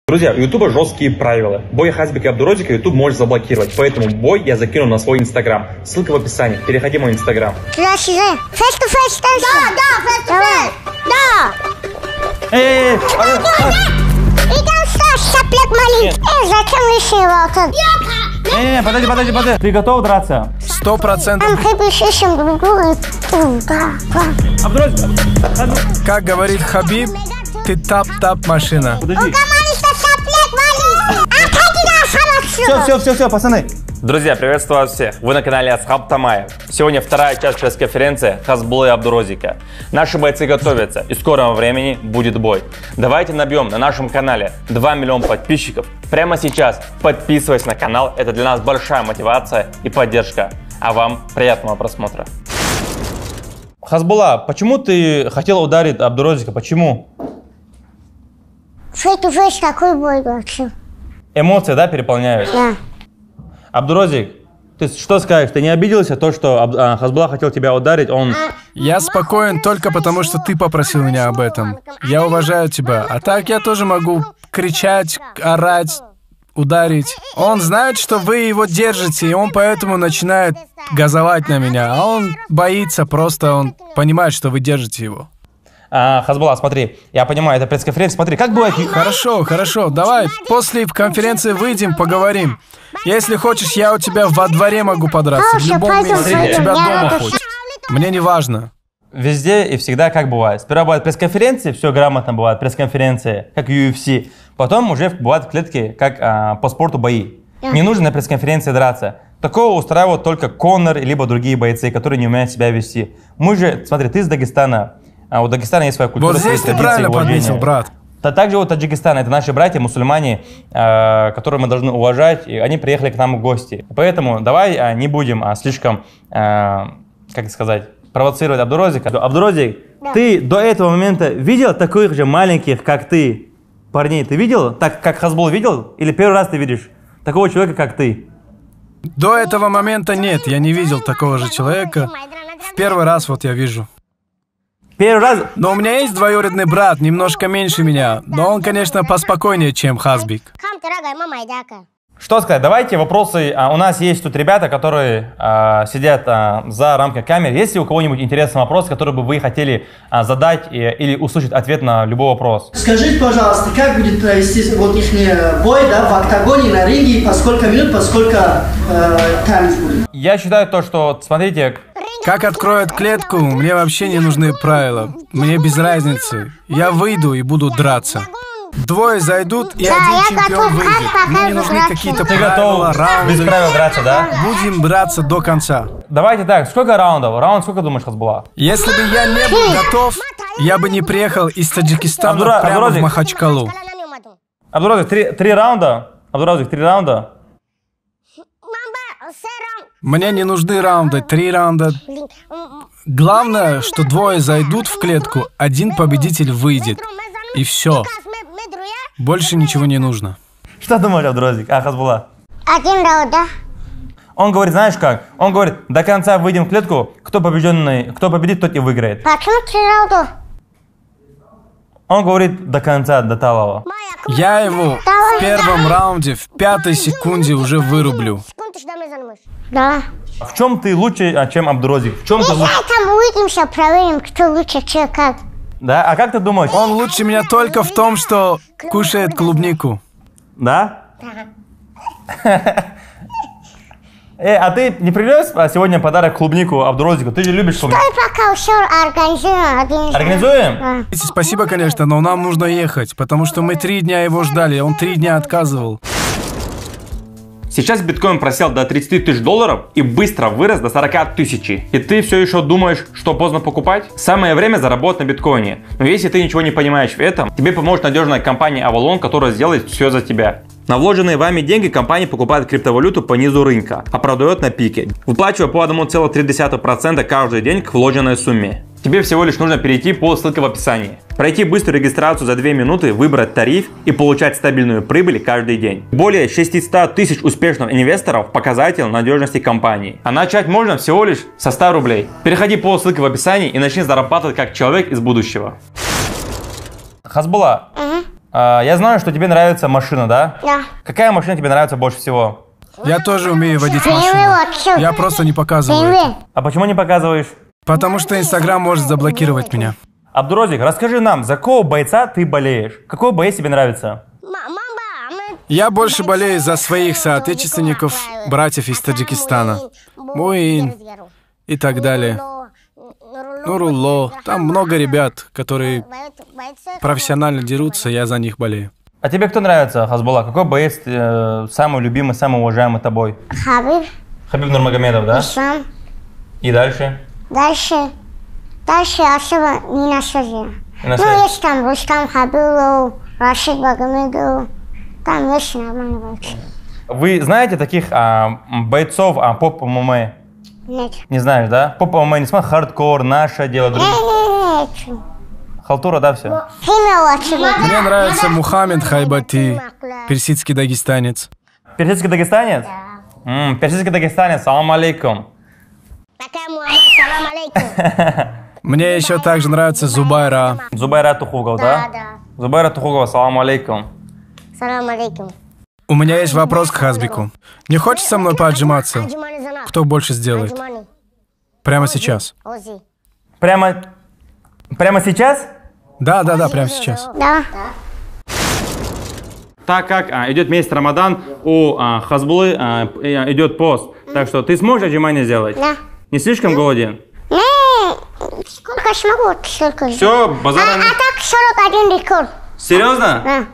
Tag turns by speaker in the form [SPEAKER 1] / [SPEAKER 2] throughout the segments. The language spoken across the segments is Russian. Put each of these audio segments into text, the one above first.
[SPEAKER 1] Друзья, у Ютуба жесткие правила. Бой Хазбека и Абдурозика Ютуб может заблокировать. Поэтому бой я закину на свой Инстаграм. Ссылка в описании. Переходи в мой Инстаграм.
[SPEAKER 2] Фейс-ту-фейс, да, идем сопляк молить. Зачем лишний волков?
[SPEAKER 3] Подожди. Ты готов драться?
[SPEAKER 4] 100%.
[SPEAKER 2] Ищем друг друга.
[SPEAKER 4] Как говорит Хабиб, ты тап-тап машина.
[SPEAKER 3] Подожди. Все, пацаны. Друзья, приветствую вас всех. Вы на канале Асхаб Тамаев. Сегодня вторая часть пресс-конференции Хазбулы и Абдурозика. Наши бойцы готовятся, и в скором времени будет бой. Давайте набьем на нашем канале 2 миллиона подписчиков. Прямо сейчас подписывайся на канал, это для нас большая мотивация и поддержка. А вам приятного просмотра. Хазбула, почему ты хотел ударить Абдурозика? Почему?
[SPEAKER 2] Фейс-ту-фейс, какой бой вообще?
[SPEAKER 3] Эмоции, да, переполняют?
[SPEAKER 2] Да.
[SPEAKER 3] Абдурозик, ты что скажешь? Ты не обиделся то, что Хазбула хотел тебя ударить?
[SPEAKER 4] Я спокоен только потому, что ты попросил меня об этом. Я уважаю тебя. А так я тоже могу кричать, орать, ударить. Он знает, что вы его держите, и он поэтому начинает газовать на меня. А он боится, просто он понимает, что вы держите его.
[SPEAKER 3] Хазбула, смотри, я понимаю, это пресс-конференция, смотри, как бывает...
[SPEAKER 4] Хорошо, давай после конференции выйдем, поговорим. Если хочешь, я у тебя во дворе могу подраться, в любом месте, у тебя дома хоть. Мне не важно.
[SPEAKER 3] Везде и всегда как бывает. Сперва бывают пресс-конференции, все грамотно бывает, пресс-конференции, как UFC. Потом уже бывают в клетке, как по спорту бои. Не нужно на пресс-конференции драться. Такого устраивают только Конор, либо другие бойцы, которые не умеют себя вести. Мы же, смотри, ты из Дагестана. У Дагестана есть своя культура.
[SPEAKER 4] Вот здесь ты правильно подметил, брат.
[SPEAKER 3] Также вот Таджикистан, это наши братья, мусульмане, которые мы должны уважать, и они приехали к нам в гости. Поэтому давай не будем слишком, как сказать, провоцировать Абдурозика. Абдурозик, да. Ты до этого момента видел таких же маленьких, как ты, парней? Ты видел, так как Хазбул видел? Или первый раз ты видишь такого человека, как ты?
[SPEAKER 4] До этого момента нет, я не видел такого же человека. В первый раз вот я вижу.
[SPEAKER 3] Первый раз?
[SPEAKER 4] Но у меня есть двоюродный брат, немножко меньше меня. Но он, конечно, поспокойнее, чем Хазбик.
[SPEAKER 3] Что сказать? Давайте вопросы. У нас есть тут ребята, которые сидят за рамкой камеры. Есть ли у кого-нибудь интересный вопрос, который бы вы хотели задать или услышать ответ на любой вопрос?
[SPEAKER 5] Скажите, пожалуйста, как будет провести вот их бой, да, в октагоне, на ринге, по сколько минут, по сколько таймс будет?
[SPEAKER 3] Я считаю то, что, смотрите...
[SPEAKER 4] Как откроют клетку, мне вообще не нужны правила. Мне без разницы. Я выйду и буду драться. Двое зайдут, и один чемпион выйдет. Мне не нужны какие-то правила, раунды.
[SPEAKER 3] Без правил драться, да?
[SPEAKER 4] Будем драться до конца.
[SPEAKER 3] Давайте так, сколько раундов? Раунд сколько думаешь, Хазбула?
[SPEAKER 4] Если бы я не был готов, я бы не приехал из Таджикистана прямо в Махачкалу.
[SPEAKER 3] Абдурозик, три раунда? Абдурозик, 3 раунда?
[SPEAKER 4] Мне не нужны раунды, 3 раунда. Главное, что двое зайдут в клетку, один победитель выйдет. И все. Больше ничего не нужно.
[SPEAKER 3] Что думаешь, Абдурозик? Хазбула?
[SPEAKER 2] 1 раунд, да?
[SPEAKER 3] Он говорит, знаешь как? Он говорит, до конца выйдем в клетку, кто победит, тот и выиграет.
[SPEAKER 2] Почему 3 раунда?
[SPEAKER 3] Он говорит, до конца, до талого.
[SPEAKER 4] Я его в первом раунде, в 5-й секунде уже вырублю.
[SPEAKER 2] Да.
[SPEAKER 3] В чем ты лучше, чем Абдурозик? В чем ты лучше?
[SPEAKER 2] Там увидимся, проверим, кто лучше, что как.
[SPEAKER 3] Да? А как ты думаешь?
[SPEAKER 4] Он лучше меня только в том, что кушает клубнику.
[SPEAKER 3] Да? А ты не привез сегодня подарок клубнику Абдурозику? Ты же любишь клубнику.
[SPEAKER 2] Стой, пока все организуем.
[SPEAKER 3] Организуем?
[SPEAKER 4] Спасибо, конечно, но нам нужно ехать, потому что мы 3 дня его ждали, а он 3 дня отказывал.
[SPEAKER 3] Сейчас биткоин просел до 30 тысяч долларов и быстро вырос до 40 тысяч. И ты все еще думаешь, что поздно покупать? Самое время заработать на биткоине. Но если ты ничего не понимаешь в этом, тебе поможет надежная компания Avalon, которая сделает все за тебя. На вложенные вами деньги компания покупает криптовалюту по низу рынка, а продает на пике, выплачивая по 1,3% каждый день к вложенной сумме. Тебе всего лишь нужно перейти по ссылке в описании, пройти быструю регистрацию за 2 минуты, выбрать тариф и получать стабильную прибыль каждый день. Более 600 тысяч успешных инвесторов – показатель надежности компании. А начать можно всего лишь со 100 рублей. Переходи по ссылке в описании и начни зарабатывать как человек из будущего. Хазбула, Я знаю, что тебе нравится машина, да?
[SPEAKER 2] Да.
[SPEAKER 3] Какая машина тебе нравится больше всего?
[SPEAKER 4] Я тоже умею водить машину. Я просто не показываю это.
[SPEAKER 3] А почему не показываешь?
[SPEAKER 4] Потому что Инстаграм может заблокировать меня.
[SPEAKER 3] Абдурозик, расскажи нам, за какого бойца ты болеешь? Какой боец тебе нравится?
[SPEAKER 4] Я больше болею за своих соотечественников, братьев из Таджикистана. Муин и так далее. Нурулло. Там много ребят, которые профессионально дерутся, я за них болею.
[SPEAKER 3] А тебе кто нравится, Хазбулла? Какой боец самый любимый, самый уважаемый тобой?
[SPEAKER 2] Хабиб.
[SPEAKER 3] Хабиб Нурмагомедов, да?
[SPEAKER 2] Ислам.
[SPEAKER 3] И дальше?
[SPEAKER 2] Дальше особо не на связи.
[SPEAKER 3] На
[SPEAKER 2] Ну,
[SPEAKER 3] связи.
[SPEAKER 2] есть там Рустам Хабилов, Рашид Багамедов. Там есть нормальные бойцы.
[SPEAKER 3] Вы знаете таких бойцов поп-ММА?
[SPEAKER 2] Нет.
[SPEAKER 3] Не знаешь, да? Поп-ММА не смотришь? Хардкор, наше дело, другие.
[SPEAKER 2] Нет.
[SPEAKER 3] Халтура, да, все?
[SPEAKER 4] Мне нравится Мухаммед Хайбати, персидский дагестанец.
[SPEAKER 3] Персидский дагестанец? Персидский дагестанец, салам алейкум.
[SPEAKER 4] Мне еще также нравится Зубайра.
[SPEAKER 3] Зубайра Тухугов, да?
[SPEAKER 2] Да.
[SPEAKER 3] Зубайра Тухугова, салам алейкум.
[SPEAKER 2] Салам алейкум.
[SPEAKER 4] У меня есть вопрос к Хазбику. Не хочешь со мной поотжиматься? Кто больше сделает? Прямо сейчас.
[SPEAKER 3] Прямо сейчас?
[SPEAKER 4] Да, прямо сейчас.
[SPEAKER 2] Да.
[SPEAKER 3] Так как идет месяц Рамадан, у Хазбулы идет пост. Так что ты сможешь отжимания сделать?
[SPEAKER 2] Да.
[SPEAKER 3] Не слишком голоден?
[SPEAKER 2] Сколько смогу, столько.
[SPEAKER 3] Все, базара нет.
[SPEAKER 2] так 41 рекорд.
[SPEAKER 3] Серьезно?
[SPEAKER 2] Да.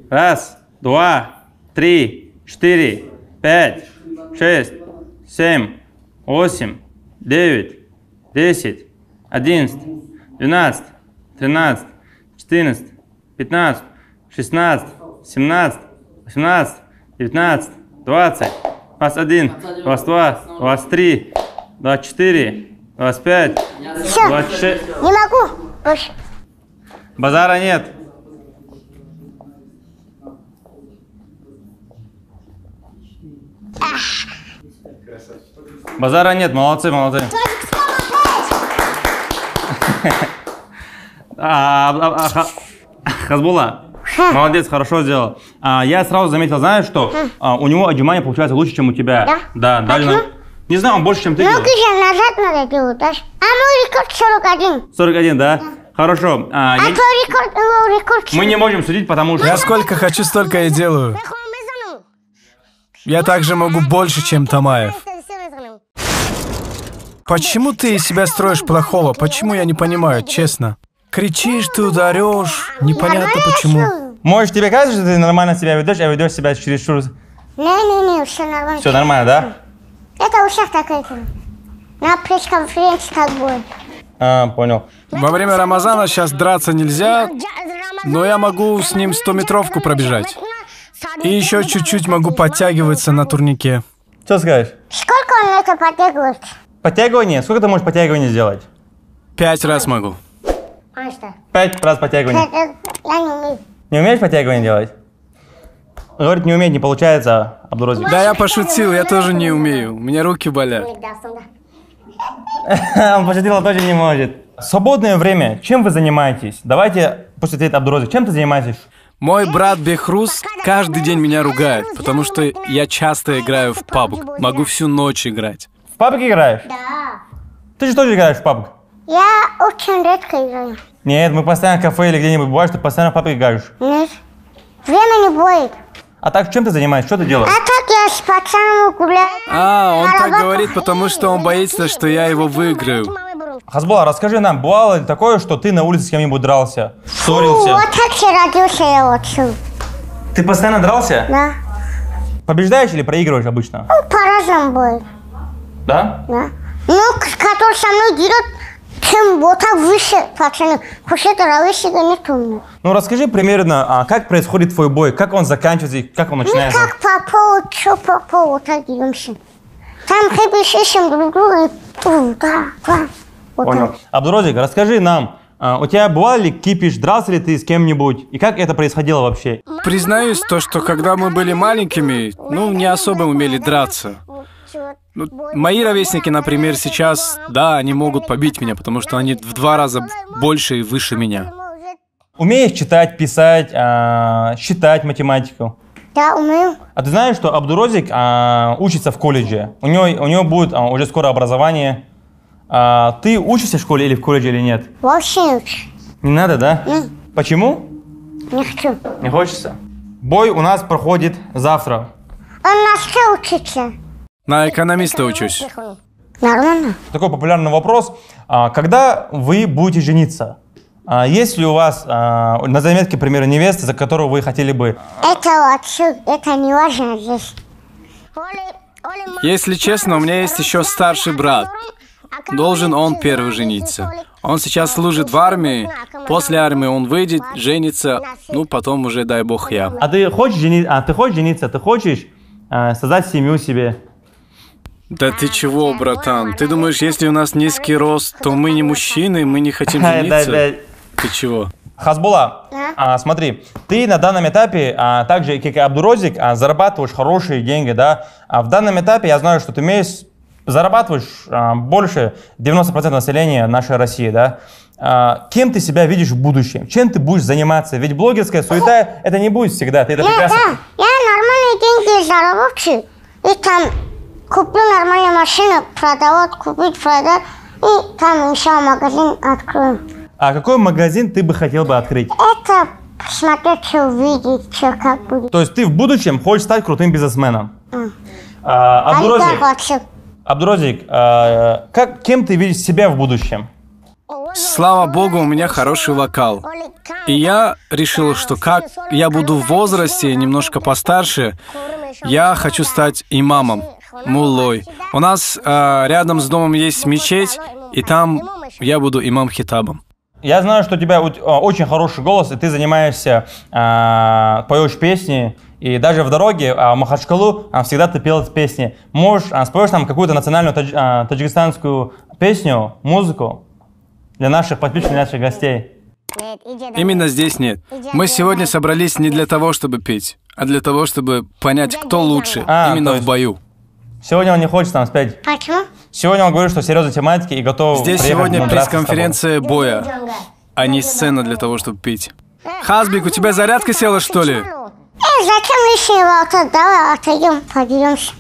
[SPEAKER 3] Раз, два, три, 4, 5, 6, 7, 8, 9, 10, 11, 12, 13, 14, 15, 16, 17, 18, 19, 20, 21, 22, 23, 24, 25,
[SPEAKER 2] Все.
[SPEAKER 3] 26.
[SPEAKER 2] Не могу больше.
[SPEAKER 3] Базара нет. Базара нет, молодцы. Хазбулла, молодец, хорошо сделал. Я сразу заметил, знаешь, что у него отжимания получается лучше, чем у тебя.
[SPEAKER 2] Да?
[SPEAKER 3] Да. Не знаю, он больше, чем ты.
[SPEAKER 2] Много же назад надо делать, да? А мой рекорд 41.
[SPEAKER 3] 41, да? Хорошо.
[SPEAKER 2] Твой рекорд.
[SPEAKER 3] Мы не можем судить, потому что...
[SPEAKER 4] Я сколько хочу, столько и делаю. Я также могу больше, чем Тамаев. Почему ты из себя строишь плохого? Почему, я не понимаю, честно. Кричишь, ты ударешь. Непонятно почему.
[SPEAKER 3] Может, тебе кажется, что ты нормально себя ведешь, а ведешь себя чересчур...
[SPEAKER 2] Не, все нормально.
[SPEAKER 3] Все нормально, да?
[SPEAKER 2] Это у всех такое. На пресс-конференции так будет.
[SPEAKER 3] Понял.
[SPEAKER 4] Во время Рамазана сейчас драться нельзя, но я могу с ним 100-метровку пробежать. И еще чуть-чуть могу подтягиваться на турнике.
[SPEAKER 3] Что скажешь?
[SPEAKER 2] Сколько он это подтягивает?
[SPEAKER 3] Подтягивание? Сколько ты можешь подтягивание сделать?
[SPEAKER 4] 5 раз могу.
[SPEAKER 3] 5 раз подтягивание.
[SPEAKER 2] Я не умею.
[SPEAKER 3] Не умеешь подтягивание делать? Говорит, не умеет, не получается, Абдурозик.
[SPEAKER 4] Да, я пошутил, я тоже не умею. У меня руки болят.
[SPEAKER 3] Он пошутил, он тоже не может. Свободное время, чем вы занимаетесь? Давайте, после ответа Абдурозик, чем ты занимаешься?
[SPEAKER 4] Мой брат Бехрус каждый день меня ругает, потому что я часто играю в PUBG. Могу всю ночь играть.
[SPEAKER 3] В PUBG играешь?
[SPEAKER 2] Да.
[SPEAKER 3] Ты же тоже играешь в PUBG?
[SPEAKER 2] Я очень редко играю.
[SPEAKER 3] Нет, мы постоянно в кафе или где-нибудь бываешь, ты постоянно в PUBG играешь.
[SPEAKER 2] Нет. Время не будет.
[SPEAKER 3] А так, чем ты занимаешься? Что ты делаешь?
[SPEAKER 2] А так я с пацаном гуляю.
[SPEAKER 4] Он так говорит, потому что он боится, что я его выиграю.
[SPEAKER 3] Хазбулла, расскажи нам, бывало ли такое, что ты на улице с кем-нибудь дрался, ссорился?
[SPEAKER 2] Вот так я родился, я отцу.
[SPEAKER 3] Ты постоянно дрался?
[SPEAKER 2] Да.
[SPEAKER 3] Побеждаешь или проигрываешь обычно?
[SPEAKER 2] Ну, по-разному будет.
[SPEAKER 3] Да?
[SPEAKER 2] Да. Ну, который со мной дерет, чем вот так выше, пацаны. Хоть это равесика нет у меня.
[SPEAKER 3] Ну, расскажи примерно, как происходит твой бой, как он заканчивается и как он
[SPEAKER 2] Ну,
[SPEAKER 3] начинается?
[SPEAKER 2] как по поводу, что по поводу, вот так деремся. Там хэппи ищем друг друга и да. Вот
[SPEAKER 3] Понял.
[SPEAKER 2] так.
[SPEAKER 3] Абдурозик, расскажи нам, у тебя бывал ли кипиш, дрался ли ты с кем-нибудь? И как это происходило вообще?
[SPEAKER 4] Признаюсь, то, что когда мы были маленькими, не особо умели драться. Мои ровесники, например, сейчас, да, они могут побить меня, потому что они в 2 раза больше и выше меня.
[SPEAKER 3] Умеешь читать, писать, считать математику?
[SPEAKER 2] Да, умею.
[SPEAKER 3] А ты знаешь, что Абдурозик учится в колледже? У него будет уже скоро образование. Ты учишься в школе или в колледже или нет?
[SPEAKER 2] Вообще не учу.
[SPEAKER 3] Не надо, да? Почему?
[SPEAKER 2] Не хочу.
[SPEAKER 3] Не хочется? Бой у нас проходит завтра.
[SPEAKER 2] Он на что учится?
[SPEAKER 4] На экономиста учусь.
[SPEAKER 2] Нормально.
[SPEAKER 3] Такой популярный вопрос. Когда вы будете жениться? Есть ли у вас на заметке, к примеру, невесты, за которую вы хотели бы?
[SPEAKER 2] Это вообще, это не важно здесь.
[SPEAKER 4] Если честно, у меня есть еще старший брат. Должен он первый жениться. Он сейчас служит в армии. После армии он выйдет, женится. Ну, потом уже, дай бог, я.
[SPEAKER 3] А ты хочешь жениться? Ты хочешь создать семью себе?
[SPEAKER 4] Да ты чего, братан? Ты думаешь, если у нас низкий рост, то мы не мужчины, мы не хотим жениться? Ты чего?
[SPEAKER 3] Хазбулла, смотри, ты на данном этапе, так же, как и Абдурозик, зарабатываешь хорошие деньги, да? В данном этапе я знаю, что ты зарабатываешь больше 90% населения нашей России, да? Кем ты себя видишь в будущем? Чем ты будешь заниматься? Ведь блогерская суета, это не будет всегда. Ты это прекрасно...
[SPEAKER 2] Я нормальные деньги заработаю. И там куплю нормальную машину, купить, продать. И там еще магазин открою.
[SPEAKER 3] А какой магазин ты бы хотел бы открыть?
[SPEAKER 2] Это посмотреть, что увидеть, что как будет.
[SPEAKER 3] То есть ты в будущем хочешь стать крутым бизнесменом? Абдурозик, кем ты видишь себя в будущем?
[SPEAKER 4] Слава богу, у меня хороший вокал. И я решил, что как я буду в возрасте, немножко постарше, я хочу стать имамом, муллой. У нас рядом с домом есть мечеть, и там я буду имам-хитабом.
[SPEAKER 3] Я знаю, что у тебя очень хороший голос, и ты занимаешься, поешь песни, и даже в дороге в Махачкалу всегда ты пел эти песни. Можешь, споешь нам какую-то национальную таджикистанскую песню, музыку для наших подписчиков, наших гостей?
[SPEAKER 4] Именно здесь нет. Мы сегодня собрались не для того, чтобы петь, а для того, чтобы понять, кто лучше, именно в бою.
[SPEAKER 3] Сегодня он не хочет нам спеть.
[SPEAKER 2] Почему?
[SPEAKER 3] Сегодня он говорит, что серьезной тематики и готов
[SPEAKER 4] здесь
[SPEAKER 3] приехать,
[SPEAKER 4] сегодня пресс-конференция боя, а не сцена для того, чтобы петь. Хазбик, у тебя зарядка села, что ли?
[SPEAKER 2] Зачем лишний болтать? Давай отойдем, подеремся.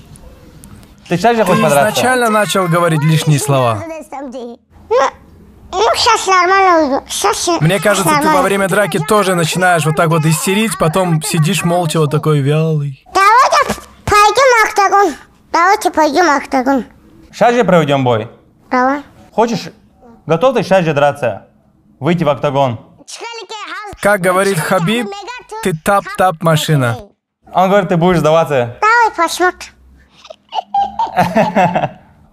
[SPEAKER 3] Ты сейчас же
[SPEAKER 4] Ты
[SPEAKER 3] хочешь подраться?
[SPEAKER 4] изначально начал говорить лишние слова.
[SPEAKER 2] Ну, сейчас нормально уйду.
[SPEAKER 4] Мне кажется, ты во время драки тоже начинаешь вот так вот истерить, потом сидишь молча вот такой вялый.
[SPEAKER 2] Давайте пойдем в октагон. Давайте пойдем в октагон.
[SPEAKER 3] Сейчас же проведем бой.
[SPEAKER 2] Давай.
[SPEAKER 3] Хочешь? Готов ты сейчас же драться? Выйти в октагон?
[SPEAKER 4] Как говорит Хабиб, ты тап-тап машина.
[SPEAKER 3] Он говорит, ты будешь сдаваться.
[SPEAKER 2] Давай посмотрим.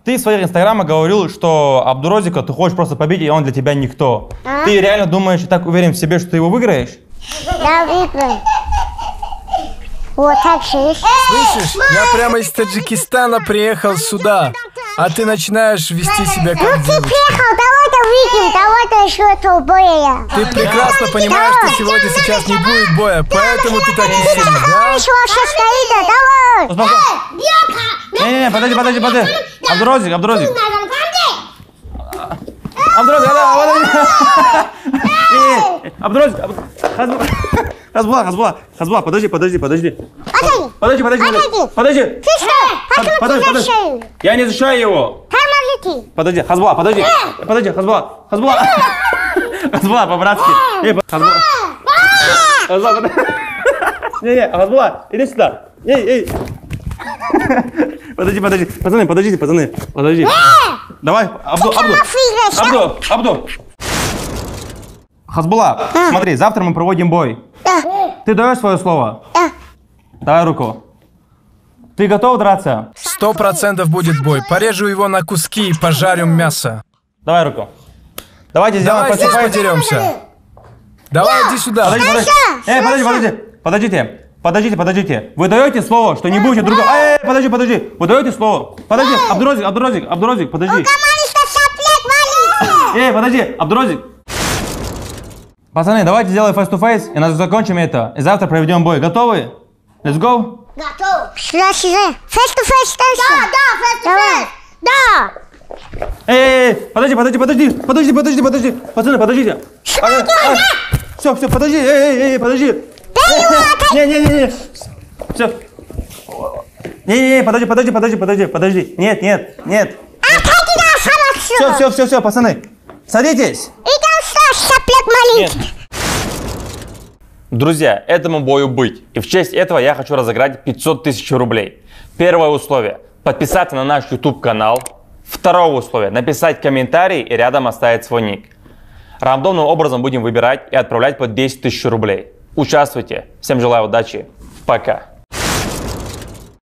[SPEAKER 3] Ты в своих инстаграмах говорил, что Абдурозика ты хочешь просто победить, и он для тебя никто. Ты реально думаешь и так уверен в себе, что ты его выиграешь?
[SPEAKER 2] Да, выиграем. Вот так же есть.
[SPEAKER 4] Слышишь, я прямо из Таджикистана приехал сюда, а ты начинаешь вести себя как
[SPEAKER 2] Ну ты
[SPEAKER 4] девочка.
[SPEAKER 2] приехал, давай-то выйдем, давай-то еще этого боя.
[SPEAKER 4] Ты прекрасно понимаешь, что сегодня сейчас не будет боя, поэтому ты так истеришь, да?
[SPEAKER 2] Еще вообще стоит, давай.
[SPEAKER 3] Не-не-не, подожди. Абдурозик. Абдурозик, Абдурозик. Хазбула, подожди.
[SPEAKER 2] Подожди.
[SPEAKER 3] Подожди.
[SPEAKER 2] Ты что? Почему ты защищаешь?
[SPEAKER 3] Я не защищаю его.
[SPEAKER 2] Тормозите.
[SPEAKER 3] Подожди, Хазбула, подожди, Хазбула, по-братски. Хазбула, Не, Хазбула, иди сюда. Эй. Подожди. Пацаны, подожди. Давай, Абду. Хазбула, смотри, завтра мы проводим бой. Ты даешь свое слово? Давай руку. Ты готов драться?
[SPEAKER 4] 100% будет бой. Порежу его на куски и пожарю мясо.
[SPEAKER 3] Давай руку. Давайте сделаем
[SPEAKER 4] Давай здесь
[SPEAKER 3] файт.
[SPEAKER 4] подеремся. Давай, иди сюда.
[SPEAKER 3] Подождите. Вы даете слово, что не будете друга... Подожди. Вы даете слово? Подожди, Абдурозик, подожди. Подожди, Абдурозик. Пацаны, давайте сделаем face-to-face, и закончим это. И завтра проведем бой. Готовы? Let's go.
[SPEAKER 2] Готов. Сюда. Face-to-face станция. Да, face-to-face. Да.
[SPEAKER 3] Подожди. Пацаны, подождите. Все, все, подожди, подожди. Не. Все. Не, подожди. Нет. Все, пацаны. Садитесь. Друзья, этому бою быть. И в честь этого я хочу разыграть 500 тысяч рублей. Первое условие – подписаться на наш YouTube канал. Второе условие – написать комментарий и рядом оставить свой ник. Рандомным образом будем выбирать и отправлять по 10 тысяч рублей. Участвуйте. Всем желаю удачи. Пока.